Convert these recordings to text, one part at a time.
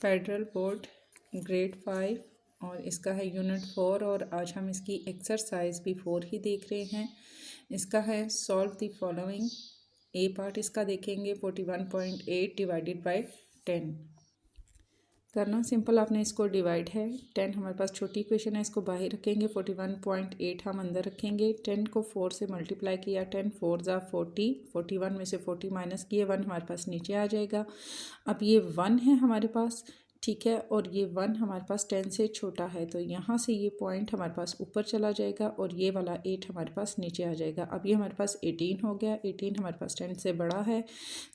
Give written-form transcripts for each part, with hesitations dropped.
Federal board grade 5 और इसका है यूनिट 4 और आज हम इसकी एक्सरसाइज भी 4 ही देख रहे हैं। इसका है solve the following. A part इसका देखेंगे 41.8 डिवाइडेड बाय 10। करना सिंपल, आपने इसको डिवाइड है 10 हमारे पास छोटी इक्वेशन है, इसको बाहर रखेंगे 41.8 हम अंदर रखेंगे। 10 को 4 से मल्टीप्लाई किया, 10 4 ज़ा 40, 41 में से 40 माइनस किए 1 हमारे पास नीचे आ जाएगा। अब ये 1 है हमारे पास, ठीक है, और ये 1 हमारे पास 10 से छोटा है तो यहाँ से ये पॉइंट हमारे पास ऊपर चला जाएगा और ये वाला 8 हमारे पास नीचे आ जाएगा। अब ये हमारे पास 18 हो गया, 18 हमारे पास 10 से बड़ा है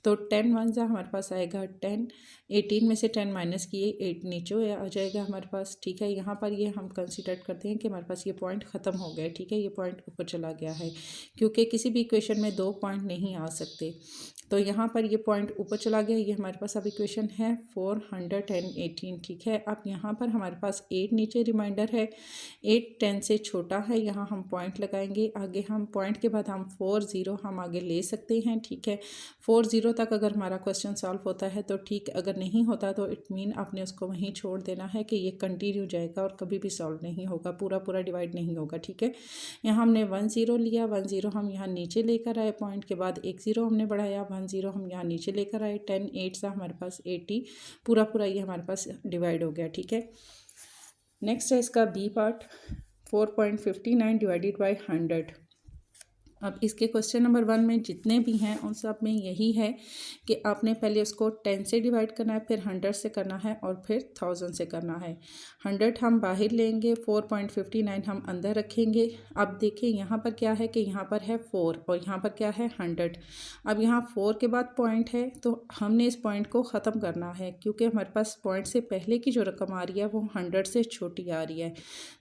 तो 10 1 ज़ा हमारे पास आएगा 10, 18 में से 10 माइनस किए 8 नीचे आ जाएगा हमारे पास, ठीक है। यहाँ पर ये हम कंसीडर करते हैं कि हमारे पास ये पॉइंट ख़त्म हो गया, ठीक है, ये पॉइंट ऊपर चला गया है क्योंकि किसी भी इक्वेशन में 2 पॉइंट नहीं आ सकते। तो यहाँ पर ये पॉइंट ऊपर चला गया, ये हमारे पास अब इक्वेशन है 418, ठीक है। अब यहाँ पर हमारे पास 8 नीचे रिमाइंडर है, 8 10 से छोटा है, यहाँ हम पॉइंट लगाएंगे। आगे हम पॉइंट के बाद हम 4 0 हम आगे ले सकते हैं, ठीक है। 4 0 तक अगर हमारा क्वेश्चन सॉल्व होता है तो ठीक, अगर नहीं होता तो इट मीन आपने उसको वहीं छोड़ देना है कि ये कंटिन्यू जाएगा और कभी भी सॉल्व नहीं होगा, पूरा पूरा डिवाइड नहीं होगा, ठीक है। यहाँ हमने 1 0 लिया, 1 0 हम यहाँ नीचे लेकर आए, पॉइंट के बाद 1 0 हमने बढ़ाया, 1 0 हम यहाँ नीचे लेकर आए, 10 8 सा हमारे पास 80, पूरा पूरा ये हमारे पास डिवाइड हो गया, ठीक है। नेक्स्ट है इसका बी पार्ट 4.59 डिवाइडेड बाय 100। अब इसके क्वेश्चन नंबर 1 में जितने भी हैं उन सब में यही है कि आपने पहले उसको 10 से डिवाइड करना है, फिर 100 से करना है और फिर 1000 से करना है। 100 हम बाहर लेंगे, 4.59 हम अंदर रखेंगे। अब देखिए यहाँ पर क्या है कि यहाँ पर है 4 और यहाँ पर क्या है 100। अब यहाँ 4 के बाद पॉइंट है तो हमने इस पॉइंट को ख़त्म करना है क्योंकि हमारे पास पॉइंट से पहले की जो रकम आ रही है वो 100 से छोटी आ रही है।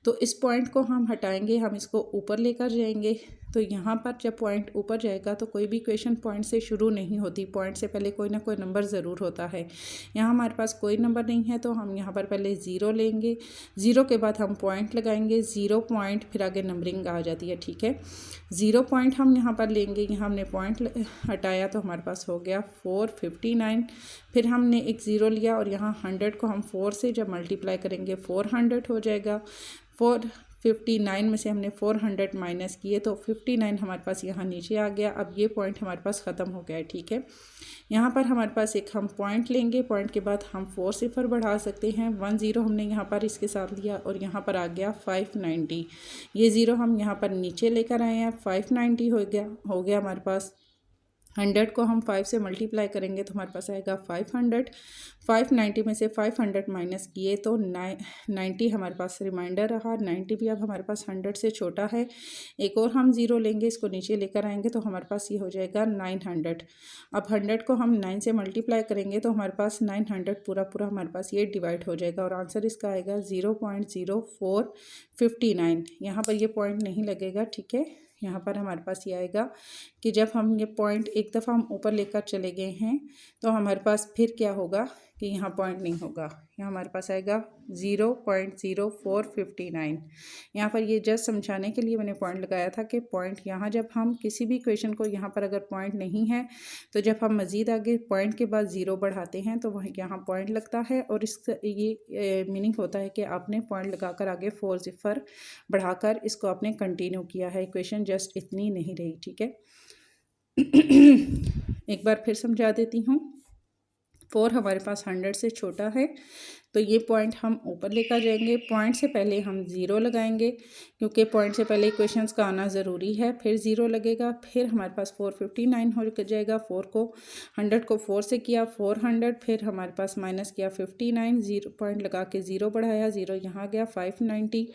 तो इस पॉइंट को हम हटाएंगे, हम इसको ऊपर लेकर जाएंगे। तो यहाँ पर जब पॉइंट ऊपर जाएगा तो कोई भी इक्वेशन पॉइंट से शुरू नहीं होती, पॉइंट से पहले कोई ना कोई नंबर ज़रूर होता है। यहाँ हमारे पास कोई नंबर नहीं है तो हम यहाँ पर पहले 0 लेंगे, 0 के बाद हम पॉइंट लगाएंगे, 0 पॉइंट फिर आगे नंबरिंग आ जाती है, ठीक है। 0 पॉइंट हम यहाँ पर लेंगे, यहाँ हमने पॉइंट हटाया तो हमारे पास हो गया 459, फिर हमने एक 0 लिया और यहाँ 100 को हम 4 से जब मल्टीप्लाई करेंगे 400 हो जाएगा। 459 में से हमने 400 माइनस किए तो 59 हमारे पास यहाँ नीचे आ गया। अब ये पॉइंट हमारे पास ख़त्म हो गया है, ठीक है। यहाँ पर हमारे पास एक हम पॉइंट लेंगे, पॉइंट के बाद हम 4 सिफर बढ़ा सकते हैं। 1 0 हमने यहाँ पर इसके साथ लिया और यहाँ पर आ गया 590, ये 0 हम यहाँ पर नीचे लेकर आए हैं, 590 हो गया हमारे पास। 100 को हम 5 से मल्टीप्लाई करेंगे तो हमारे पास आएगा 500। 590 में से 500 माइनस किए तो 90 हमारे पास रिमाइंडर रहा, 90 भी अब हमारे पास 100 से छोटा है। एक और हम 0 लेंगे, इसको नीचे लेकर आएंगे तो हमारे पास ये हो जाएगा 900। अब 100 को हम 9 से मल्टीप्लाई करेंगे तो हमारे पास 900 पूरा पूरा हमारे पास ये डिवाइड हो जाएगा और आंसर इसका आएगा 0.0459। यहाँ पर ये पॉइंट नहीं लगेगा, ठीक है। यहाँ पर हमारे पास ये आएगा कि जब हम ये पॉइंट एक दफ़ा हम ऊपर लेकर चले गए हैं तो हमारे पास फिर क्या होगा कि यहाँ पॉइंट नहीं होगा, यहाँ हमारे पास आएगा 0.0459। यहाँ पर ये जस्ट समझाने के लिए मैंने पॉइंट लगाया था कि पॉइंट यहाँ जब हम किसी भी इक्वेशन को यहाँ पर अगर पॉइंट नहीं है तो जब हम मज़ीद आगे पॉइंट के बाद 0 बढ़ाते हैं तो वहीं यहाँ पॉइंट लगता है और इसका ये मीनिंग होता है कि आपने पॉइंट लगाकर आगे 4 सिफर बढ़ाकर इसको आपने कंटिन्यू किया है, इक्वेशन जस्ट इतनी नहीं रही, ठीक है। एक बार फिर समझा देती हूँ। 4 हमारे पास 100 से छोटा है तो ये पॉइंट हम ऊपर लेकर जाएंगे, पॉइंट से पहले हम 0 लगाएंगे क्योंकि पॉइंट से पहले इक्वेशंस का आना ज़रूरी है, फिर 0 लगेगा, फिर हमारे पास 459 हो जाएगा। 100 को 4 से किया 400, फिर हमारे पास माइनस किया 59, 0 पॉइंट लगा के 0 बढ़ाया, 0 यहाँ गया 590,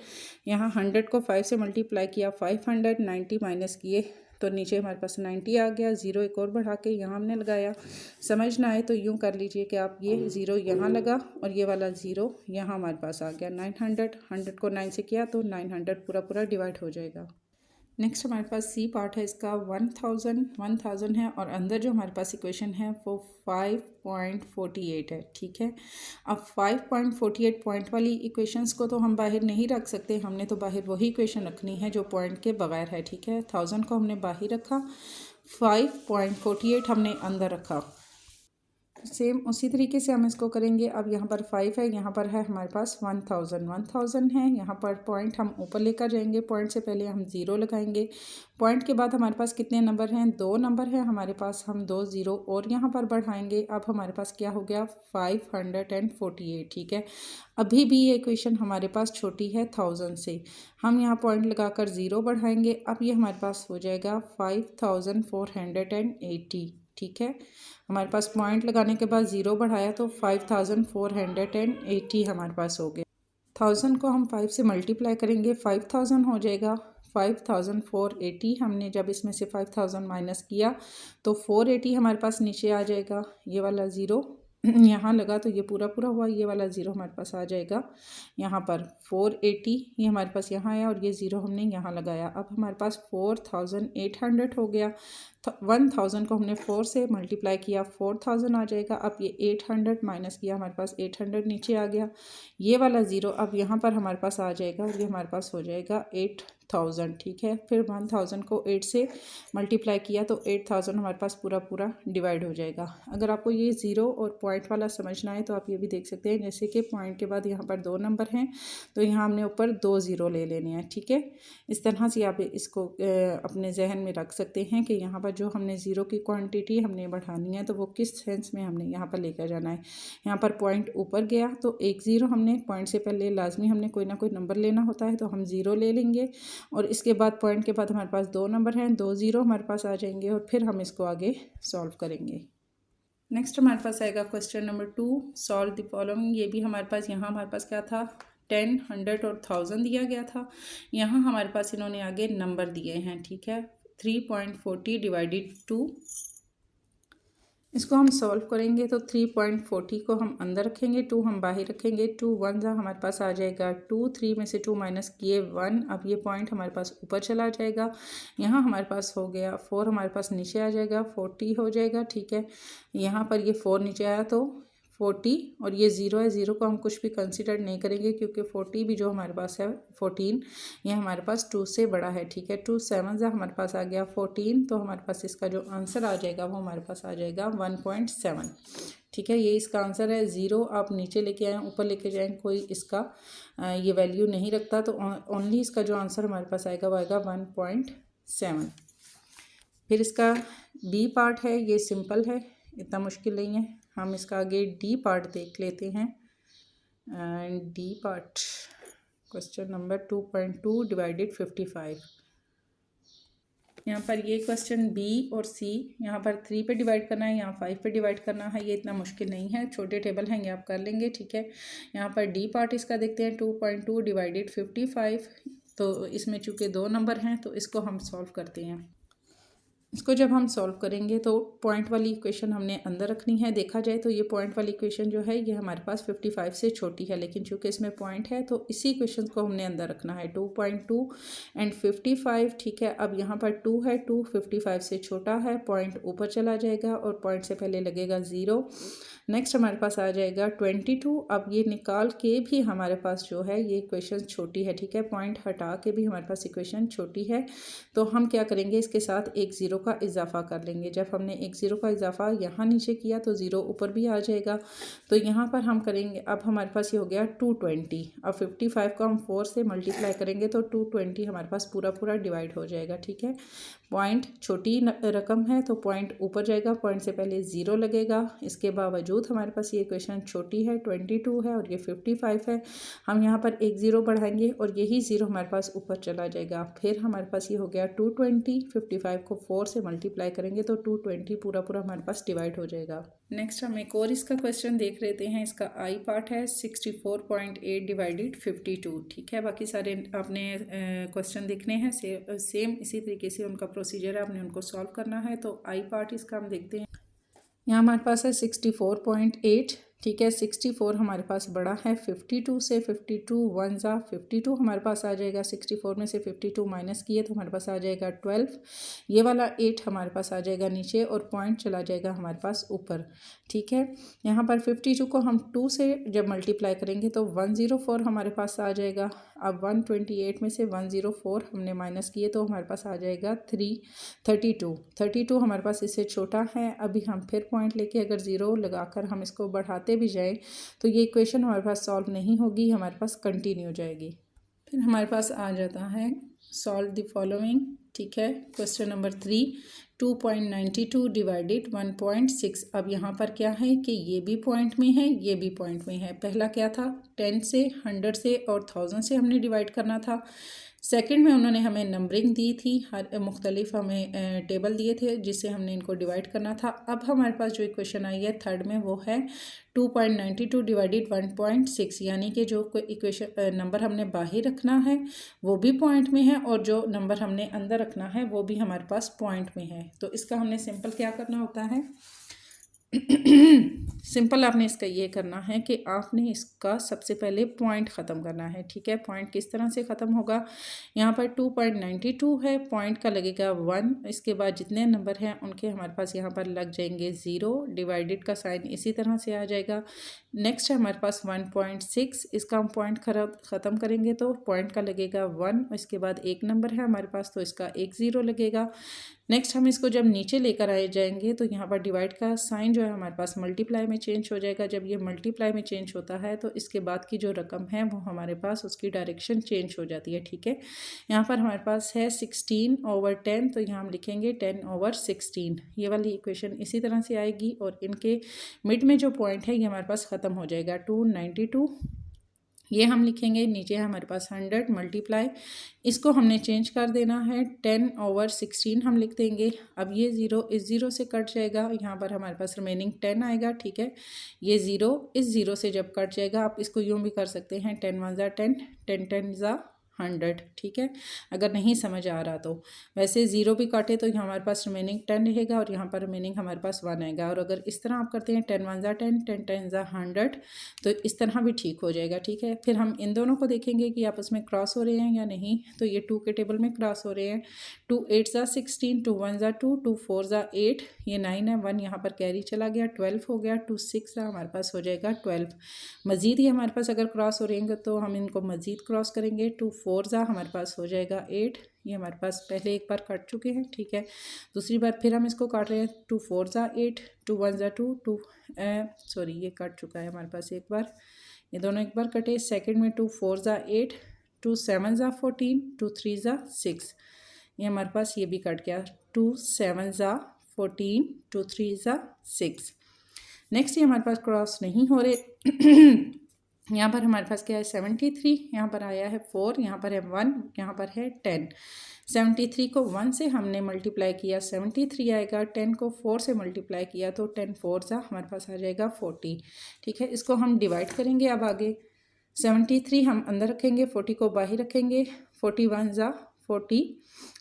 यहाँ 100 को 5 से मल्टीप्लाई किया 500, 90 माइनस किए तो नीचे हमारे पास 90 आ गया। 0 एक और बढ़ा के यहाँ हमने लगाया। समझ ना आए तो यूँ कर लीजिए कि आप ये 0 यहाँ लगा और ये वाला 0 यहाँ हमारे पास आ गया 900। 100 को 9 से किया तो 900 पूरा पूरा डिवाइड हो जाएगा। नेक्स्ट हमारे पास सी पार्ट है, इसका 1000 है और अंदर जो हमारे पास इक्वेशन है वो 5.48 है, ठीक है। अब 5.48 पॉइंट वाली इक्वेशंस को तो हम बाहर नहीं रख सकते, हमने तो बाहर वही इक्वेशन रखनी है जो पॉइंट के बगैर है, ठीक है। 1000 को हमने बाहर रखा, 5.48 हमने अंदर रखा। सेम उसी तरीके से हम इसको करेंगे। अब यहाँ पर 5 है, यहाँ पर है हमारे पास 1000 है। यहाँ पर पॉइंट हम ऊपर लेकर जाएंगे, पॉइंट से पहले हम 0 लगाएंगे। पॉइंट के बाद हमारे पास कितने नंबर हैं? 2 नंबर हैं हमारे पास, हम 2 0 और यहाँ पर बढ़ाएंगे। अब हमारे पास क्या हो गया? 548, ठीक है। अभी भी ये इक्वेशन हमारे पास छोटी है 1000 से, हम यहाँ पॉइंट लगाकर 0 बढ़ाएंगे। अब ये हमारे पास हो जाएगा 5480, ठीक है। हमारे पास पॉइंट लगाने के बाद 0 बढ़ाया तो 5480 हमारे पास हो गया। 1000 को हम 5 से मल्टीप्लाई करेंगे, 5000 हो जाएगा। 5480 हमने जब इसमें से 5000 माइनस किया तो 480 हमारे पास नीचे आ जाएगा। ये वाला 0 यहाँ लगा तो ये पूरा पूरा हुआ, ये वाला 0 हमारे पास आ जाएगा। यहाँ पर 480 ये हमारे पास यहाँ आया और ये 0 हमने यहाँ लगाया। अब हमारे पास 4800 हो गया। 1000 को हमने 4 से मल्टीप्लाई किया, 4000 आ जाएगा। अब ये 800 माइनस किया, हमारे पास 800 नीचे आ गया। ये वाला 0 अब यहाँ पर हमारे पास आ जाएगा और ये हमारे पास हो जाएगा 8000, ठीक है। फिर 1000 को 8 से मल्टीप्लाई किया तो 8000 हमारे पास पूरा पूरा डिवाइड हो जाएगा। अगर आपको ये 0 और पॉइंट वाला समझना है तो आप ये भी देख सकते हैं, जैसे कि पॉइंट के बाद यहाँ पर 2 नंबर हैं तो यहाँ हमने ऊपर 2 0 ले लेने हैं, ठीक है। इस तरह से आप इसको अपने जहन में रख सकते हैं कि यहाँ पर जो हमने 0 की क्वांटिटी हमने बढ़ानी है तो वो किस सेंस में हमने यहाँ पर लेकर जाना है। यहाँ पर पॉइंट ऊपर गया तो 1 0 हमने पॉइंट से पहले लाजमी हमने कोई ना कोई नंबर लेना होता है तो हम 0 ले लेंगे और इसके बाद पॉइंट के बाद हमारे पास 2 नंबर हैं, 2 0 हमारे पास आ जाएंगे और फिर हम इसको आगे सॉल्व करेंगे। नेक्स्ट हमारे पास आएगा question number 2, solve the following. ये भी हमारे पास यहाँ हमारे पास क्या था? 10, 100 और 1000 दिया गया था। यहाँ हमारे पास इन्होंने आगे नंबर दिए हैं, ठीक है। 3.40 डिवाइडेड 2, इसको हम सॉल्व करेंगे तो 3.40 को हम अंदर रखेंगे, 2 हम बाहर रखेंगे। 2 1 हमारे पास आ जाएगा 2, 3 में से 2 माइनस किए 1। अब ये पॉइंट हमारे पास ऊपर चला जाएगा। यहाँ हमारे पास हो गया 4, हमारे पास नीचे आ जाएगा 40 हो जाएगा, ठीक है। यहाँ पर ये 4 नीचे आया तो 40 और ये 0 है, 0 को हम कुछ भी कंसिडर नहीं करेंगे क्योंकि 40 भी जो हमारे पास है 14 ये हमारे पास 2 से बड़ा है, ठीक है। 2 7 हमारे पास आ गया 14, तो हमारे पास इसका जो आंसर आ जाएगा वो हमारे पास आ जाएगा 1.7, ठीक है। ये इसका आंसर है। 0 आप नीचे लेके आएँ, ऊपर लेके जाएँ, कोई इसका ये वैल्यू नहीं रखता, तो ओनली इसका जो आंसर हमारे पास आएगा वो आएगा 1.7। फिर इसका बी पार्ट है, ये सिंपल है, इतना मुश्किल नहीं है। हम इसका आगे डी पार्ट देख लेते हैं। And D part question number 2.2 divided 55। यहाँ पर ये क्वेश्चन बी और सी, यहाँ पर 3 पे डिवाइड करना है, यहाँ 5 पे डिवाइड करना है। ये इतना मुश्किल नहीं है, छोटे टेबल हैं ये आप कर लेंगे, ठीक है। यहाँ पर डी पार्ट इसका देखते हैं, 2.2 डिवाइडेड 55। तो इसमें चूँकि 2 नंबर हैं तो इसको हम सॉल्व करते हैं। इसको जब हम सॉल्व करेंगे तो पॉइंट वाली इक्वेशन हमने अंदर रखनी है। देखा जाए तो ये पॉइंट वाली इक्वेशन जो है ये हमारे पास 55 से छोटी है, लेकिन चूंकि इसमें पॉइंट है तो इसी इक्वेशन को हमने अंदर रखना है। 2.2 एंड 55, ठीक है। अब यहाँ पर 2 है, 2 55 से छोटा है, पॉइंट ऊपर चला जाएगा और पॉइंट से पहले लगेगा 0। नेक्स्ट हमारे पास आ जाएगा 22। अब ये निकाल के भी हमारे पास जो है ये इक्वेशन छोटी है, ठीक है। पॉइंट हटा के भी हमारे पास इक्वेशन छोटी है, तो हम क्या करेंगे, इसके साथ एक 0 का इजाफा कर लेंगे। जब हमने एक 0 का इजाफा यहाँ नीचे किया तो 0 ऊपर भी आ जाएगा, तो यहाँ पर हम करेंगे। अब हमारे पास ये हो गया 220। अब 55 को हम 4 से मल्टीप्लाई करेंगे तो 220 हमारे पास पूरा पूरा डिवाइड हो जाएगा, ठीक है। पॉइंट छोटी रकम है तो पॉइंट ऊपर जाएगा, पॉइंट से पहले 0 लगेगा। इसके बावजूद हमारे पास ये इक्वेशन छोटी है, 22 है और ये 55 है। हम यहाँ पर एक 0 बढ़ाएंगे और यही 0 हमारे पास ऊपर चला जाएगा। फिर हमारे पास ये हो गया 220। 55 को 4 से मल्टीप्लाई करेंगे तो 220 पूरा पूरा हमारे पास डिवाइड हो जाएगा। नेक्स्ट हम एक और इसका क्वेश्चन देख लेते हैं। इसका आई पार्ट है 64.8 डिवाइडेड 52, ठीक है। बाकी सारे आपने क्वेश्चन देखने हैं, सेम इसी तरीके से उनका प्रोसीजर है, आपने उनको सॉल्व करना है। तो आई पार्ट इसका हम देखते हैं। यहाँ हमारे पास है 64.8, ठीक है। 64 हमारे पास बड़ा है 52 से, 52 1 ज़ा 52 हमारे पास आ जाएगा। 64 में से 52 माइनस किए तो हमारे पास आ जाएगा 12। ये वाला 8 हमारे पास आ जाएगा नीचे और पॉइंट चला जाएगा हमारे पास ऊपर। ठीक है, यहाँ पर 52 को हम 2 से जब मल्टीप्लाई करेंगे तो 104 हमारे पास आ जाएगा। अब 128 में से 104 हमने माइनस किए तो हमारे पास आ जाएगा 32 हमारे पास इससे छोटा है। अभी हम फिर पॉइंट लेके अगर ज़ीरो लगाकर हम इसको बढ़ाते भी जाएं तो ये इक्वेशन हमारे पास सॉल्व नहीं होगी, हमारे पास कंटिन्यू हो जाएगी। फिर हमारे पास आ जाता है सॉल्व द फॉलोइंग। ठीक है, क्वेश्चन नंबर 3, 2.92 डिवाइडेड 1.6। अब यहाँ पर क्या है कि ये भी पॉइंट में है, ये भी पॉइंट में है। पहला क्या था, 10 से, 100 से और 1000 से हमने डिवाइड करना था। सेकंड में उन्होंने हमें नंबरिंग दी थी, हर मुख्तलिफ हमें टेबल दिए थे जिससे हमने इनको डिवाइड करना था। अब हमारे पास जो इक्वेशन आई है थर्ड में वो है 2.92 डिवाइडेड 1.6, यानी कि जो इक्वेशन नंबर हमने बाहर रखना है वो भी पॉइंट में है और जो नंबर हमने अंदर रखना है वो भी हमारे पास पॉइंट में है। तो इसका हमने सिंपल क्या करना होता है सिंपल आपने इसका ये करना है कि आपने इसका सबसे पहले पॉइंट ख़त्म करना है। ठीक है, पॉइंट किस तरह से ख़त्म होगा, यहाँ पर 2.92 है, पॉइंट का लगेगा 1, इसके बाद जितने नंबर हैं उनके हमारे पास यहाँ पर लग जाएंगे 0, डिवाइडेड का साइन इसी तरह से आ जाएगा। नेक्स्ट है हमारे पास 1.6, इसका हम पॉइंट ख़त्म करेंगे तो पॉइंट का लगेगा 1, इसके बाद एक नंबर है हमारे पास तो इसका एक 0 लगेगा। नेक्स्ट हम इसको जब नीचे लेकर आए जाएंगे तो यहाँ पर डिवाइड का साइन जो है हमारे पास मल्टीप्लाई में चेंज हो जाएगा। जब ये मल्टीप्लाई में चेंज होता है तो इसके बाद की जो रकम है वो हमारे पास उसकी डायरेक्शन चेंज हो जाती है। ठीक है, यहाँ पर हमारे पास है 16/10, तो यहाँ हम लिखेंगे 10/16। ये वाली इक्वेशन इसी तरह से आएगी और इनके मिड में जो पॉइंट है ये हमारे पास ख़त्म हो जाएगा 292, ये हम लिखेंगे। नीचे है हमारे पास 100 मल्टीप्लाई, इसको हमने चेंज कर देना है 10/16 हम लिख देंगे। अब ये 0 इस 0 से कट जाएगा, यहाँ पर हमारे पास रिमेनिंग 10 आएगा। ठीक है, ये 0 इस 0 से जब कट जाएगा, आप इसको यूँ भी कर सकते हैं 10 1 ज़ा 10, 10 10 ज़ा 100। ठीक है, अगर नहीं समझ आ रहा तो वैसे 0 भी काटे तो यहाँ हमारे पास रिमेनिंग 10 रहेगा और यहाँ पर रिमेनिंग हमारे पास 1 आएगा। और अगर इस तरह आप करते हैं 10 1 ज़ा 10, 10 10 ज़ा 100, तो इस तरह भी ठीक हो जाएगा। ठीक है, फिर हम इन दोनों को देखेंगे कि आपस में क्रॉस हो रहे हैं या नहीं। तो ये 2 के टेबल में क्रॉस हो रहे हैं। 2 8 ज़ा 16, 2 1 ज़ा 2, 2 4 ज़ा 8, ये 9 है, 1 यहाँ पर कैरी चला गया, 12 हो गया, 2 6 ज़ा हमारे पास हो जाएगा 12। मज़ीद ही हमारे पास अगर क्रॉस हो रहेंगे तो हम इनको मज़ीद क्रॉस करेंगे। 2 4 ज़ा हमारे पास हो जाएगा 8, ये हमारे पास पहले एक बार कट चुके हैं। ठीक है, दूसरी बार फिर हम इसको काट रहे हैं। 2 4 ज़ा 8, 2 1 ज़ा 2, सॉरी ये कट चुका है हमारे पास एक बार, ये दोनों एक बार कटे। सेकंड में 2 4 ज़ा 8, 2 7 ज़ा 14, 2 3 ज़ा 6, ये हमारे पास ये भी कट गया। 2 7 ज़ा 14, 2 3 ज़ा 6। नेक्स्ट ये हमारे पास क्रॉस नहीं हो रहे यहाँ पर हमारे पास क्या है 73, यहाँ पर आया है 4, यहाँ पर है 1, यहाँ पर है 10। 73 को 1 से हमने मल्टीप्लाई किया 73 आएगा, 10 को 4 से मल्टीप्लाई किया तो 10 4 ज़ा हमारे पास आ जाएगा 40। ठीक है, इसको हम डिवाइड करेंगे। अब आगे 73 हम अंदर रखेंगे, 40 को बाहर रखेंगे। 41 ज़ा 40,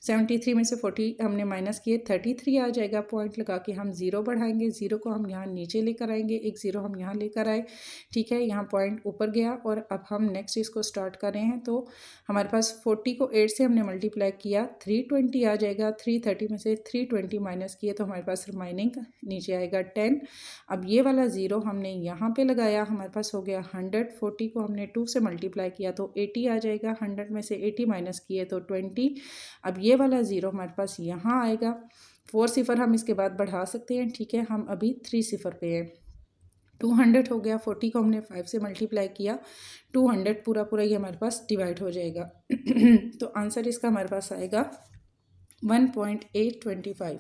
73 में से 40 हमने माइनस किए, 33 आ जाएगा। पॉइंट लगा के हम 0 बढ़ाएंगे, 0 को हम यहाँ नीचे लेकर आएंगे, एक 0 हम यहाँ लेकर आए। ठीक है, यहाँ पॉइंट ऊपर गया और अब हम नेक्स्ट इसको स्टार्ट कर रहे हैं। तो हमारे पास 40 को 8 से हमने मल्टीप्लाई किया, 320 आ जाएगा। 330 में से 320 माइनस किए तो हमारे पास रिमाइनिंग नीचे आएगा 10। अब ये वाला 0 हमने यहाँ पे लगाया, हमारे पास हो गया 100। 40 को हमने 2 से मल्टीप्लाई किया तो 80 आ जाएगा। 100 में से 80 माइनस किए तो 20। अब ये वाला 0 हमारे पास यहाँ आएगा। 4 सिफर हम इसके बाद बढ़ा सकते हैं। ठीक है, हम अभी 3 सिफर पे हैं। 200 हो गया, 40 को हमने 5 से मल्टीप्लाई किया, 200 पूरा पूरा ये हमारे पास डिवाइड हो जाएगा। तो आंसर इसका हमारे पास आएगा 1.825।